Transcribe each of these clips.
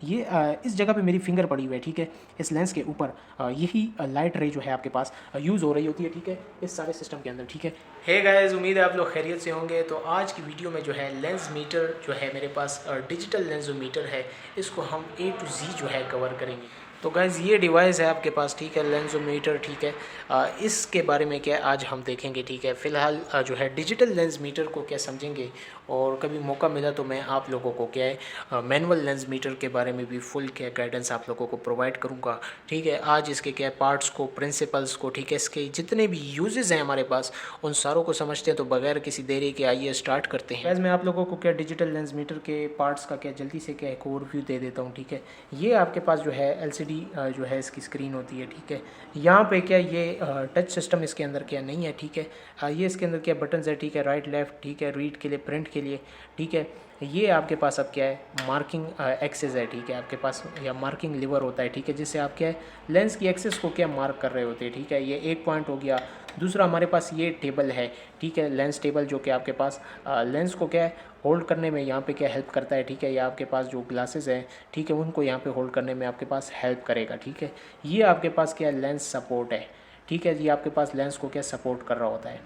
ये इस जगह पे मेरी फिंगर पड़ी हुई है, ठीक है। इस लेंस के ऊपर यही लाइट रे जो है आपके पास यूज़ हो रही होती है, ठीक है, इस सारे सिस्टम के अंदर, ठीक है। हे गाइस, उम्मीद है आप लोग खैरियत से होंगे। तो आज की वीडियो में जो है लेंस मीटर जो है मेरे पास डिजिटल लेंस मीटर है, इसको हम A to Z जो है कवर करेंगे। तो गाइज़ ये डिवाइस है आपके पास, ठीक है, लेंसोमीटर, ठीक है। इसके बारे में क्या आज हम देखेंगे, ठीक है। फ़िलहाल जो है डिजिटल लेंस मीटर को क्या समझेंगे, और कभी मौका मिला तो मैं आप लोगों को क्या है मैनुअल लेंस मीटर के बारे में भी फुल क्या गाइडेंस आप लोगों को प्रोवाइड करूंगा, ठीक है। आज इसके क्या पार्ट्स को, प्रिंसिपल्स को, ठीक है, इसके जितने भी यूजेस हैं हमारे पास उन सारों को समझते हैं। तो बगैर किसी देरी के आइए स्टार्ट करते हैं। गाइस मैं आप लोगों को क्या डिजिटल लेंस मीटर के पार्ट्स का क्या जल्दी से क्या एक ओवरव्यू दे देता हूँ, ठीक है। ये आपके पास जो है LCD जो है इसकी स्क्रीन होती है, ठीक है। यहाँ पे क्या ये टच सिस्टम इसके अंदर क्या नहीं है, ठीक है। ये इसके अंदर क्या बटन्स है, ठीक है, राइट लेफ्ट, ठीक है, रीड के लिए, प्रिंट के लिए, ठीक है। ये आपके पास अब क्या है मार्किंग एक्सेस है, ठीक है, आपके पास या मार्किंग लीवर होता है, ठीक है, जिससे आप क्या है लेंस की एक्सेस को क्या मार्क कर रहे होते हैं, ठीक है। ये एक पॉइंट हो गया। दूसरा हमारे पास ये टेबल है, ठीक है, लेंस टेबल, जो कि आपके पास लेंस को क्या है होल्ड करने में यहाँ पे क्या हेल्प करता है, ठीक है। या आपके पास जो ग्लासेस हैं, ठीक है, उनको यहाँ पे होल्ड करने में आपके पास हेल्प करेगा, ठीक है। ये आपके पास क्या लेंस सपोर्ट है, ठीक है। ये आपके पास लेंस को क्या सपोर्ट कर रहा होता है।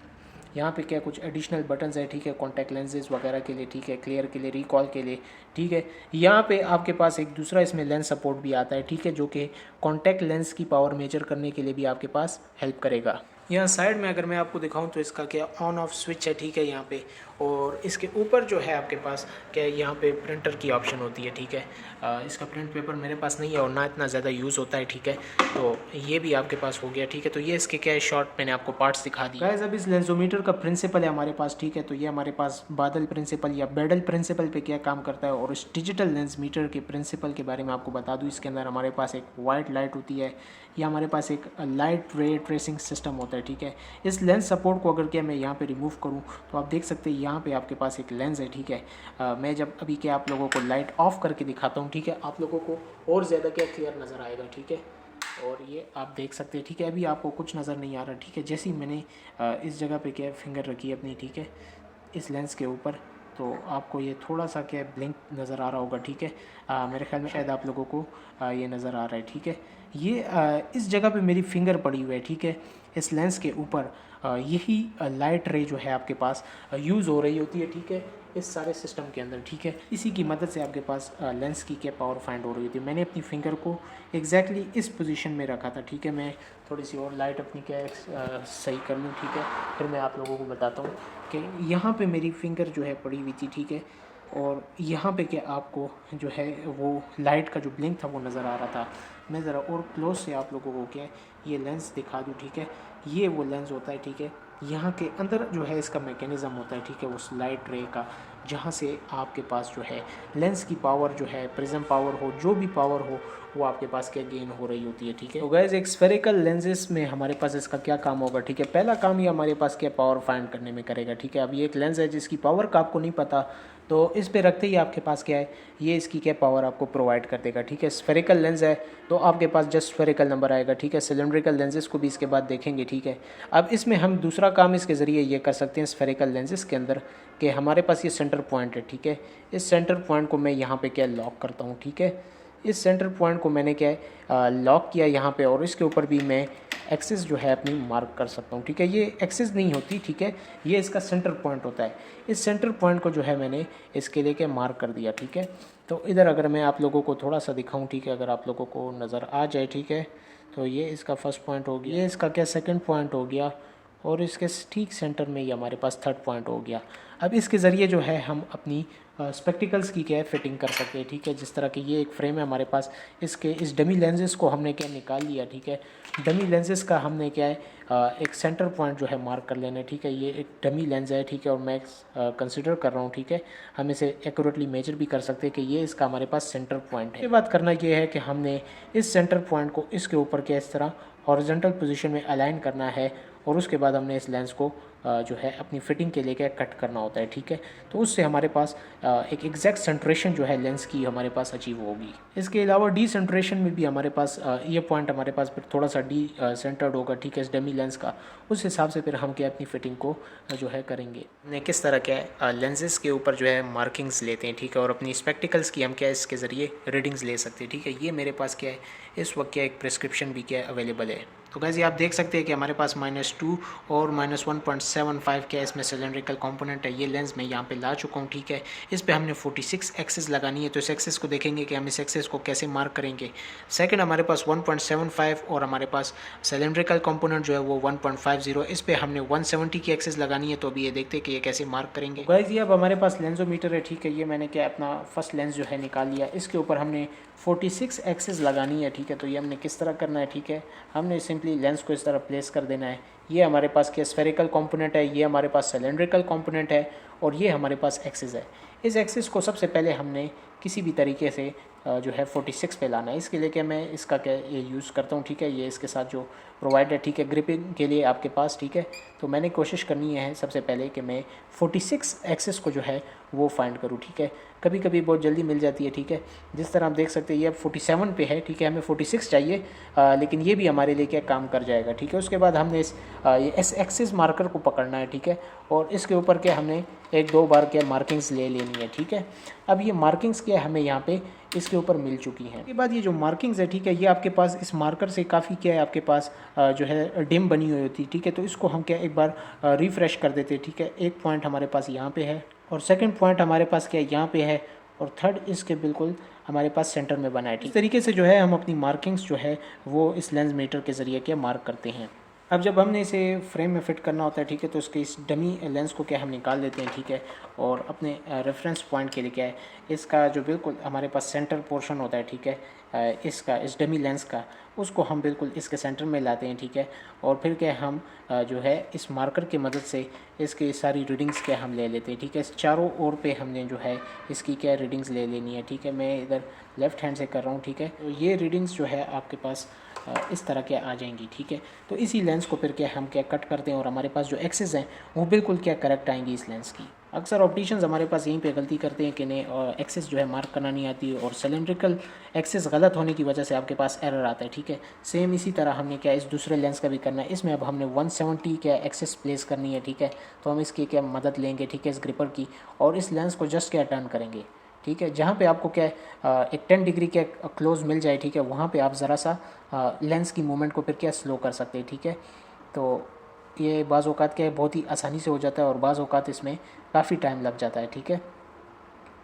यहाँ पे क्या कुछ एडिशनल बटन्स है, ठीक है, कॉन्टैक्ट लेंसेज वगैरह के लिए, ठीक है, क्लियर के लिए, रिकॉल के लिए, ठीक है। यहाँ पे आपके पास एक दूसरा इसमें लेंस सपोर्ट भी आता है, ठीक है, जो कि कॉन्टैक्ट लेंस की पावर मेजर करने के लिए भी आपके पास हेल्प करेगा। यहाँ साइड में अगर मैं आपको दिखाऊं तो इसका क्या ऑन ऑफ स्विच है, ठीक है, यहाँ पे। और इसके ऊपर जो है आपके पास क्या यहाँ पे प्रिंटर की ऑप्शन होती है, ठीक है। इसका प्रिंट पेपर मेरे पास नहीं है और ना इतना ज़्यादा यूज़ होता है, ठीक है। तो ये भी आपके पास हो गया, ठीक है। तो ये इसके क्या है शॉर्ट मैंने आपको पार्ट्स दिखा दिए। गाइस अब इस लेंसोमीटर का प्रिंसिपल है हमारे पास, ठीक है। तो ये हमारे पास बादल प्रिंसिपल या बेडल प्रिंसिपल पे क्या काम करता है, और इस डिजिटल लेंस मीटर के प्रिंसिपल के बारे में आपको बता दूँ। इसके अंदर हमारे पास एक वाइट लाइट होती है, या हमारे पास एक लाइट रे ट्रेसिंग सिस्टम होता है, ठीक है। इस लेंस सपोर्ट को अगर क्या मैं यहाँ पे रिमूव करूँ तो आप देख सकते हैं यहाँ पे आपके पास एक लेंस है, ठीक है। मैं जब अभी क्या आप लोगों को लाइट ऑफ करके दिखाता हूँ, ठीक है, आप लोगों को और ज़्यादा क्या क्लियर नज़र आएगा, ठीक है। और ये आप देख सकते हैं, ठीक है, अभी आपको कुछ नज़र नहीं आ रहा, ठीक है। जैसे ही मैंने इस जगह पे क्या फिंगर रखी है अपनी, ठीक है, इस लेंस के ऊपर, तो आपको ये थोड़ा सा क्या ब्लिंक नज़र आ रहा होगा, ठीक है। मेरे ख्याल में शायद आप लोगों को ये नज़र आ रहा है, ठीक है। ये इस जगह पे मेरी फिंगर पड़ी हुई है, ठीक है। इस लेंस के ऊपर यही लाइट रे जो है आपके पास यूज़ हो रही होती है, ठीक है, इस सारे सिस्टम के अंदर, ठीक है। इसी की मदद से आपके पास लेंस की क्या पावर फाइंड हो रही होती है। मैंने अपनी फिंगर को एग्जैक्टली इस पोजीशन में रखा था, ठीक है। मैं थोड़ी सी और लाइट अपनी क्या सही कर लूँ, ठीक है, फिर मैं आप लोगों को बताता हूँ कि यहाँ पे मेरी फिंगर जो है पड़ी हुई थी, ठीक है। और यहाँ पे क्या आपको जो है वो लाइट का जो ब्लिंक था वो नज़र आ रहा था। मैं ज़रा और क्लोज से आप लोगों को क्या ये लेंस दिखा दूँ, ठीक है। ये वो लेंस होता है, ठीक है। यहाँ के अंदर जो है इसका मैकेनिज़्म होता है, ठीक है, उस लाइट रे का, जहाँ से आपके पास जो है लेंस की पावर जो है, प्रिज्म पावर हो, जो भी पावर हो, वो आपके पास क्या गेन हो रही होती है, ठीक है। तो गाइस एक स्फेरिकल लेंसेज में हमारे पास इसका क्या काम होगा, ठीक है। पहला काम ये हमारे पास क्या पावर फाइंड करने में करेगा, ठीक है। अब ये एक लेंस है जिसकी पावर का आपको नहीं पता, तो इस पे रखते ही आपके पास क्या है ये इसकी क्या पावर आपको प्रोवाइड कर देगा, ठीक है। स्फेरिकल लेंस है तो आपके पास जस्ट स्फेरिकल नंबर आएगा, ठीक है। सिलेंड्रिकल लेंसेज को भी इसके बाद देखेंगे, ठीक है। अब इसमें हम दूसरा काम इसके ज़रिए ये कर सकते हैं स्फेरिकल लेंसेज के अंदर कि हमारे पास ये सेंटर पॉइंट है, ठीक है। इस सेंटर पॉइंट को मैं यहाँ पे क्या लॉक करता हूँ, ठीक है। इस सेंटर पॉइंट को मैंने क्या लॉक किया यहाँ पे, और इसके ऊपर भी मैं एक्सेस जो है अपनी मार्क कर सकता हूँ, ठीक है। ये एक्सेस नहीं होती, ठीक है, ये इसका सेंटर पॉइंट होता है। इस सेंटर पॉइंट को जो है मैंने इसके लिए क्या मार्क कर दिया, ठीक है। तो इधर अगर मैं आप लोगों को थोड़ा सा दिखाऊँ, ठीक है, अगर आप लोगों को नज़र आ जाए, ठीक है, तो ये इसका फर्स्ट पॉइंट हो गया, ये इसका क्या सेकंड पॉइंट हो गया, और इसके ठीक सेंटर में ही हमारे पास थर्ड पॉइंट हो गया। अब इसके ज़रिए जो है हम अपनी स्पेक्टिकल्स की क्या है फिटिंग कर सकते हैं, ठीक है। जिस तरह की ये एक फ्रेम है हमारे पास, इसके इस डमी लेंसेज को हमने क्या निकाल लिया, ठीक है। डमी लेंसेज का हमने क्या है एक सेंटर पॉइंट जो है मार्क कर लेना है, ठीक है। ये एक डमी लेंस है, ठीक है, और मैं कंसिडर कर रहा हूँ, ठीक है। हम इसे एक्यूरेटली मेजर भी कर सकते हैं कि ये इसका हमारे पास सेंटर पॉइंट है। ये बात करना ये है कि हमने इस सेंटर पॉइंट को इसके ऊपर क्या इस तरह हॉरिजॉन्टल पोजीशन में अलाइन करना है, और उसके बाद हमने इस लेंस को जो है अपनी फिटिंग के लिए क्या कट करना होता है, ठीक है। तो उससे हमारे पास एक एग्जैक्ट सेंट्रेशन जो है लेंस की हमारे पास अचीव होगी। इसके अलावा डी सेंट्रेशन में भी हमारे पास ये पॉइंट हमारे पास फिर थोड़ा सा डी सेंटर्ड होगा, ठीक है, इस डमी लेंस का। उस हिसाब से फिर हम क्या अपनी फिटिंग को जो है करेंगे। ने किस तरह क्या है लेंसेज के ऊपर जो है मार्किंग्स लेते हैं, ठीक है, और अपनी स्पेक्टिकल्स की हम क्या इसके ज़रिए रीडिंग्स ले सकते हैं, ठीक है। ये मेरे पास क्या है इस वक्त क्या एक प्रिस्क्रिप्शन भी क्या अवेलेबल है। तो गाइस ये आप देख सकते हैं कि हमारे पास -2 और -1.75 क्या इसमें सिलेंड्रिकल कंपोनेंट है। ये लेंस मैं यहाँ पे ला चुका हूँ, ठीक है। इस पे हमने 46 एक्सेस लगानी है, तो इस एक्सेस को देखेंगे कि हम इस एक्सेस को कैसे मार्क करेंगे। सेकंड हमारे पास 1.75 और हमारे पास सिलेंड्रिकल कंपोनेंट जो है वो 1.50, इस पे हमने 170 की एक्सेस लगानी है। तो अभी ये देखते हैं कि ये कैसे मार्क करेंगे। गाइस ये अब हमारे पास लेंसोमीटर है, ठीक है। ये मैंने क्या अपना फर्स्ट लेंस जो है निकाल लिया, इसके ऊपर हमने 46 एक्सेस लगानी है, ठीक है। तो ये हमने किस तरह करना है, ठीक है। हमने सिंपली लेंस को इस तरह प्लेस कर देना है। ये हमारे पास क्या स्फेरिकल कंपोनेंट है, ये हमारे पास सिलेंड्रिकल कंपोनेंट है और ये हमारे पास एक्सिस है। इस एक्सिस को सबसे पहले हमने किसी भी तरीके से जो है 46 पे लाना है। इसके लिए क्या मैं इसका क्या ये यूज़ करता हूँ, ठीक है। ये इसके साथ जो प्रोवाइड है, ठीक है, ग्रिपिंग के लिए आपके पास, ठीक है। तो मैंने कोशिश करनी है सबसे पहले कि मैं 46 एक्सेस को जो है वो फाइंड करूँ, ठीक है। कभी कभी बहुत जल्दी मिल जाती है, ठीक है। जिस तरह आप देख सकते हैं ये अब 47 पे है, ठीक है। हमें 46 चाहिए लेकिन ये भी हमारे लिए क्या काम कर जाएगा, ठीक है। उसके बाद हमने ये एस एक्सिस मार्कर को पकड़ना है, ठीक है। और इसके ऊपर क्या हमने 1-2 बार क्या मार्किंग्स ले लेनी है, ठीक है। अब ये मार्किंग्स क्या हमें यहाँ पे इसके ऊपर मिल चुकी हैं। उसके बाद ये जो मार्किंग्स है, ठीक है, ये आपके पास इस मार्कर से काफ़ी क्या है आपके पास जो है डिम बनी हुई होती है, ठीक है। तो इसको हम क्या एक बार रिफ़्रेश कर देते हैं, ठीक है। एक पॉइंट हमारे पास यहाँ पे है और सेकंड पॉइंट हमारे पास क्या यहाँ पे है और थर्ड इसके बिल्कुल हमारे पास सेंटर में बना है, ठीक। इस तरीके से जो है हम अपनी मार्किंग्स जो है वो इस लेंस मीटर के ज़रिए क्या मार्क करते हैं। अब जब हमने इसे फ्रेम में फ़िट करना होता है, ठीक है, तो इसके इस डमी लेंस को क्या हम निकाल लेते हैं, ठीक है। और अपने रेफरेंस पॉइंट के लिए क्या है इसका जो बिल्कुल हमारे पास सेंटर पोर्शन होता है, ठीक है, इसका इस डमी लेंस का, उसको हम बिल्कुल इसके सेंटर में लाते हैं, ठीक है। और फिर क्या हम जो है इस मार्कर की मदद से इसकी सारी रीडिंग्स क्या हम ले लेते हैं, ठीक है। इस चारों ओर पे हमने जो है इसकी क्या रीडिंग्स ले लेनी है, ठीक है। मैं इधर लेफ़्ट हैंड से कर रहा हूँ, ठीक है। तो ये रीडिंग्स जो है आपके पास इस तरह के आ जाएंगी, ठीक है। तो इसी लेंस को फिर क्या हम क्या कट करते हैं और हमारे पास जो एक्सेस हैं वो बिल्कुल क्या करेक्ट आएंगी इस लेंस की। अक्सर ऑप्टिशियंस हमारे पास यहीं पे गलती करते हैं कि नहीं एक्सेस जो है मार्क करना नहीं आती और सिलेंड्रिकल एक्सेस गलत होने की वजह से आपके पास एरर आता है, ठीक है। सेम इसी तरह हमने क्या इस दूसरे लेंस का भी करना है। इसमें अब हमने 170 क्या एक्सेस प्लेस करनी है, ठीक है। तो हम इसकी क्या मदद लेंगे, ठीक है, इस ग्रिपर की, और इस लेंस को जस्ट क्या टर्न करेंगे, ठीक है। जहाँ पे आपको क्या एक 10 डिग्री के क्लोज मिल जाए, ठीक है, वहाँ पे आप ज़रा सा लेंस की मूवमेंट को फिर क्या स्लो कर सकते हैं, ठीक है। तो ये बाज़ औक़ात क्या है बहुत ही आसानी से हो जाता है और बाज़ औक़ात इसमें काफ़ी टाइम लग जाता है, ठीक है।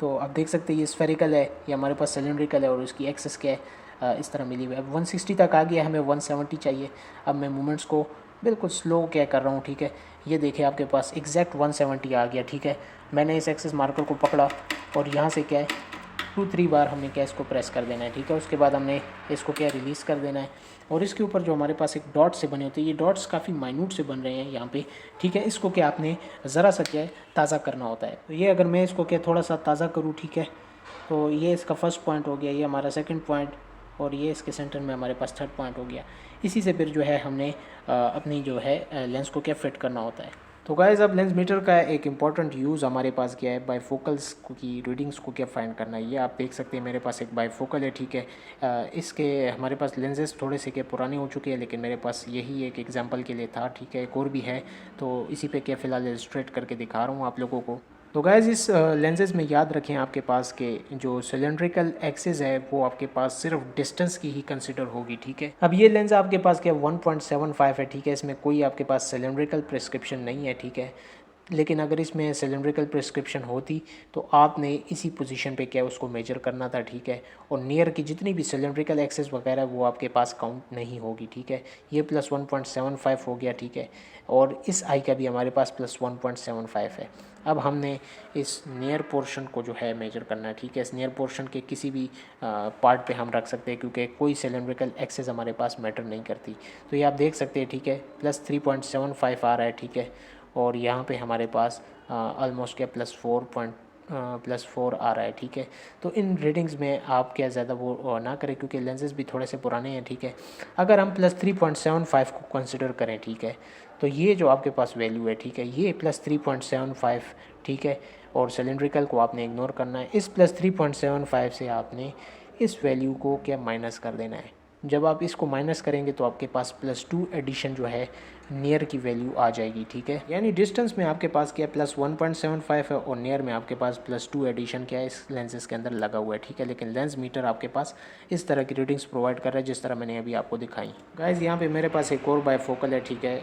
तो आप देख सकते हैं ये स्फेरिकल है, ये हमारे पास सिलेंड्रिकल है और इसकी एक्सेस क्या है इस तरह मिली हुई है। अब 160 तक आ गया, हमें 170 चाहिए। अब मैं मूवमेंट्स को बिल्कुल स्लो क्या कर रहा हूँ, ठीक है। ये देखिए आपके पास एग्जैक्ट 170 आ गया, ठीक है। मैंने इस एक्सेस मार्कर को पकड़ा और यहाँ से क्या है 2-3 बार हमने क्या इसको प्रेस कर देना है, ठीक है। उसके बाद हमने इसको क्या रिलीज़ कर देना है और इसके ऊपर जो हमारे पास एक डॉट से बने होते हैं, ये डॉट्स काफ़ी माइन्यूट से बन रहे हैं यहाँ पे, ठीक है। इसको क्या आपने ज़रा सा क्या है ताज़ा करना होता है। तो ये अगर मैं इसको क्या थोड़ा सा ताज़ा करूँ, ठीक है, तो ये इसका फर्स्ट पॉइंट हो गया, ये हमारा सेकंड पॉइंट और ये इसके सेंटर में हमारे पास थर्ड पॉइंट हो गया। इसी से फिर जो है हमने अपनी जो है लेंस को क्या फिट करना होता है। तो गाइस अब लेंस मीटर का एक इम्पॉर्टेंट यूज़ हमारे पास क्या है बाईफोकल्स की रीडिंग्स को क्या फाइंड करना है। ये आप देख सकते हैं मेरे पास एक बाईफोकल है, ठीक है। इसके हमारे पास लेंसेज थोड़े से क्या पुराने हो चुके हैं लेकिन मेरे पास यही एक एग्जांपल के लिए था, ठीक है। एक और भी है तो इसी पे क्या फ़िलहाल इलस्ट्रेट करके दिखा रहा हूँ आप लोगों को। तो गाइस इस लेंसेज में याद रखें आपके पास के जो सिलेंड्रिकल एक्सिस है वो आपके पास सिर्फ डिस्टेंस की ही कंसिडर होगी, ठीक है। अब ये लेंस आपके पास क्या 1.75 है, ठीक है। इसमें कोई आपके पास सिलेंड्रिकल प्रिस्क्रिप्शन नहीं है, ठीक है। लेकिन अगर इसमें सिलेंड्रिकल प्रिस्क्रिप्शन होती तो आपने इसी पोजीशन पे क्या उसको मेजर करना था, ठीक है। और नियर की जितनी भी सिलेंड्रिकल एक्सेस वगैरह वो आपके पास काउंट नहीं होगी, ठीक है। ये +1.75 हो गया, ठीक है। और इस आई का भी हमारे पास +1.75 है। अब हमने इस नियर पोर्शन को जो है मेजर करना है, ठीक है। इस नियर पोर्शन के किसी भी पार्ट पे हम रख सकते हैं क्योंकि कोई सिलेंड्रिकल एक्सेस हमारे पास मैटर नहीं करती। तो ये आप देख सकते हैं, ठीक है, +3.75 आ रहा है, ठीक है। और यहाँ पे हमारे पास ऑलमोस्ट क्या +4 आ रहा है, ठीक है। तो इन रीडिंग्स में आप क्या ज़्यादा वो ना करें क्योंकि लेंसेज भी थोड़े से पुराने हैं, ठीक है। अगर हम +3.75 को कंसिडर करें, ठीक है, तो ये जो आपके पास वैल्यू है, ठीक है, ये +3.75, ठीक है, और सिलेंड्रिकल को आपने इग्नोर करना है। इस +3.75 से आपने इस वैल्यू को क्या माइनस कर देना है। जब आप इसको माइनस करेंगे तो आपके पास +2 एडिशन जो है नियर की वैल्यू आ जाएगी, ठीक है। यानी डिस्टेंस में आपके पास क्या है +1.75 है और नियर में आपके पास +2 एडिशन क्या है इस लेंसेज के अंदर लगा हुआ है, ठीक है। लेकिन लेंस मीटर आपके पास इस तरह की रीडिंग्स प्रोवाइड कर रहा है जिस तरह मैंने अभी आपको दिखाई। गाइस यहाँ पे मेरे पास एक और बायफोकल है, ठीक है,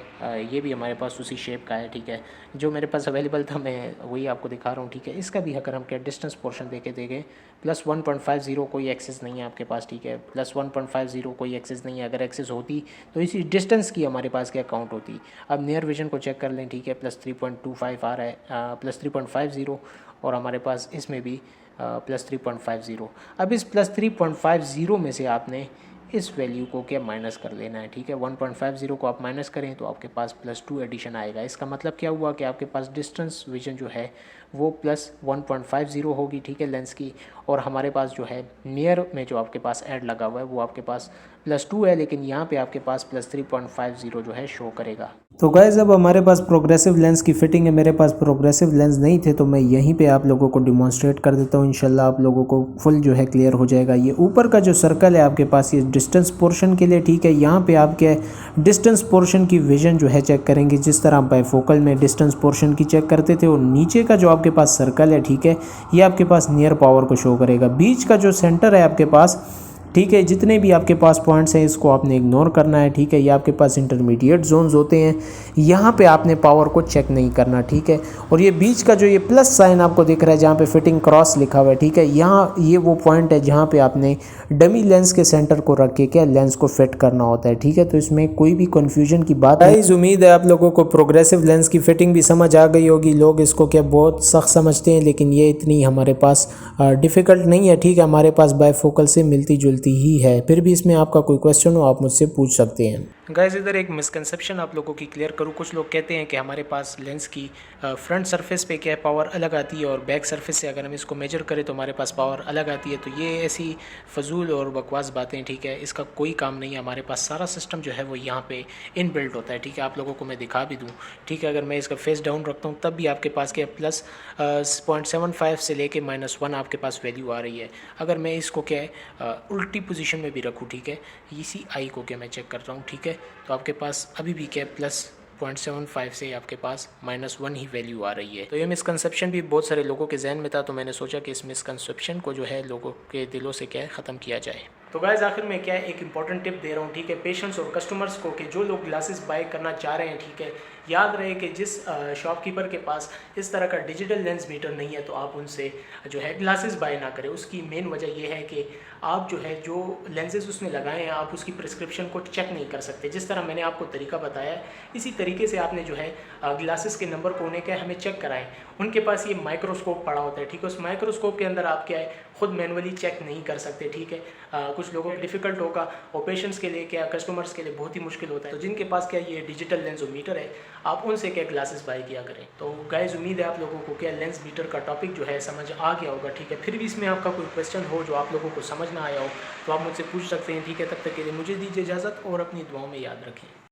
ये भी हमारे पास उसी शेप का है, ठीक है। जो मेरे पास अवेलेबल था मैं वही आपको दिखा रहा हूँ, ठीक है। इसका भी अगर हम क्या डिस्टेंस पोर्शन देखें +1.50 कोई एक्सेस नहीं है आपके पास, ठीक है। +1.50 कोई एक्सेस नहीं है। अगर एक्सेस होती तो इसी डिस्टेंस की हमारे पास क्या काउंट होती। अब नियर विजन को चेक कर लें, ठीक है, +3.25 आ रहा है, +3.50, और हमारे पास इसमें भी +3.50। अब इस +3.50 में से आपने इस वैल्यू को क्या माइनस कर लेना है, ठीक है। 1.50 को आप माइनस करें तो आपके पास +2 एडिशन आएगा। इसका मतलब क्या हुआ कि आपके पास डिस्टेंस विजन जो है वो +1.50 होगी, ठीक है, लेंस की। और हमारे पास जो है नियर में जो आपके पास ऐड लगा हुआ है वो आपके पास +2 है, लेकिन यहाँ पे आपके पास +3.50 जो है शो करेगा। तो गाइस अब हमारे पास प्रोग्रेसिव लेंस की फिटिंग है। मेरे पास प्रोग्रेसिव लेंस नहीं थे तो मैं यहीं पे आप लोगों को डिमॉन्स्ट्रेट कर देता हूँ। इंशाल्लाह आप लोगों को फुल जो है क्लियर हो जाएगा। ये ऊपर का जो सर्कल है आपके पास ये डिस्टेंस पोर्शन के लिए, ठीक है। यहाँ पे आप क्या डिस्टेंस पोर्शन की विजन जो है चेक करेंगे, जिस तरह आप बायफोकल में डिस्टेंस पोर्शन की चेक करते थे। और नीचे का जो आपके पास सर्कल है, ठीक है, ये आपके पास नियर पावर को शो करेगा। बीच का जो सेंटर है आपके पास, ठीक है, जितने भी आपके पास पॉइंट्स हैं इसको आपने इग्नोर करना है, ठीक है। ये आपके पास इंटरमीडिएट जोन्स होते हैं, यहाँ पे आपने पावर को चेक नहीं करना, ठीक है। और ये बीच का जो ये प्लस साइन आपको दिख रहा है जहाँ पे फिटिंग क्रॉस लिखा हुआ है, ठीक है, यहाँ ये वो पॉइंट है जहाँ पे आपने डमी लेंस के सेंटर को रख के क्या लेंस को फिट करना होता है, ठीक है। तो इसमें कोई भी कन्फ्यूजन की बात नहीं। उम्मीद है आप लोगों को प्रोग्रेसिव लेंस की फिटिंग भी समझ आ गई होगी। लोग इसको क्या बहुत सख्त समझते हैं, लेकिन ये इतनी हमारे पास डिफ़िकल्ट नहीं है, ठीक है। हमारे पास बायफोकल से मिलती जुलती ही है। फिर भी इसमें आपका कोई क्वेश्चन हो आप मुझसे पूछ सकते हैं। गाइस इधर एक मिसकंसेप्शन आप लोगों की क्लियर करूँ। कुछ लोग कहते हैं कि हमारे पास लेंस की फ्रंट सरफेस पे क्या पावर अलग आती है और बैक सरफेस से अगर हम इसको मेजर करें तो हमारे पास पावर अलग आती है। तो ये ऐसी फजूल और बकवास बातें, ठीक है, इसका कोई काम नहीं है। हमारे पास सारा सिस्टम जो है वो यहाँ पे इनबिल्ट होता है, ठीक है। आप लोगों को मैं दिखा भी दूँ, ठीक है। अगर मैं इसका फेस डाउन रखता हूँ तब भी आपके पास क्या +0.75 से लेके -1 आपके पास वैल्यू आ रही है। अगर मैं इसको क्या है उल्टी पोजीशन में भी रखूँ, ठीक है, इसी आई को क्या मैं चेक कर रहा हूँ, ठीक है, तो आपके पास अभी भी क्या +0.75 से आपके पास -1 ही वैल्यू आ रही है। तो ये मिसकंसेप्शन भी बहुत सारे लोगों के जहन में था, तो मैंने सोचा कि इस मिसकंसेप्शन को जो है लोगों के दिलों से क्या है ख़त्म किया जाए। तो गाइस आखिर में क्या है एक इंपॉर्टेंट टिप दे रहा हूँ, ठीक है, पेशेंट्स और कस्टमर्स को कि जो लोग ग्लासेस बाय करना चाह रहे हैं, ठीक है, याद रहे कि जिस शॉपकीपर के पास इस तरह का डिजिटल लेंस मीटर नहीं है तो आप उनसे जो है ग्लासेस बाय ना करें। उसकी मेन वजह यह है कि आप जो है जो लेंसेज उसने लगाए हैं आप उसकी प्रिस्क्रिप्शन को चेक नहीं कर सकते। जिस तरह मैंने आपको तरीका बताया है इसी तरीके से आपने जो है ग्लासेस के नंबर को उन्हें क्या हमें चेक कराएं। उनके पास ये माइक्रोस्कोप पड़ा होता है, ठीक है, उस माइक्रोस्कोप के अंदर आप क्या है खुद मैनुअली चेक नहीं कर सकते, ठीक है। कुछ लोगों को डिफ़िकल्ट होगा और पेशेंट्स के लिए क्या कस्टमर्स के लिए बहुत ही मुश्किल होता है। तो जिनके पास क्या ये डिजिटल लेंस मीटर है आप उनसे क्या ग्लासेस बाय किया करें। तो गाइस उम्मीद है आप लोगों को क्या लेंस मीटर का टॉपिक जो है समझ आ गया होगा, ठीक है। फिर भी इसमें आपका कोई क्वेश्चन हो जो आप लोगों को समझ ना आया हो तो आप मुझसे पूछ सकते हैं, ठीक है। तब तक के लिए मुझे दीजिए इजाज़त और अपनी दुआओं में याद रखें।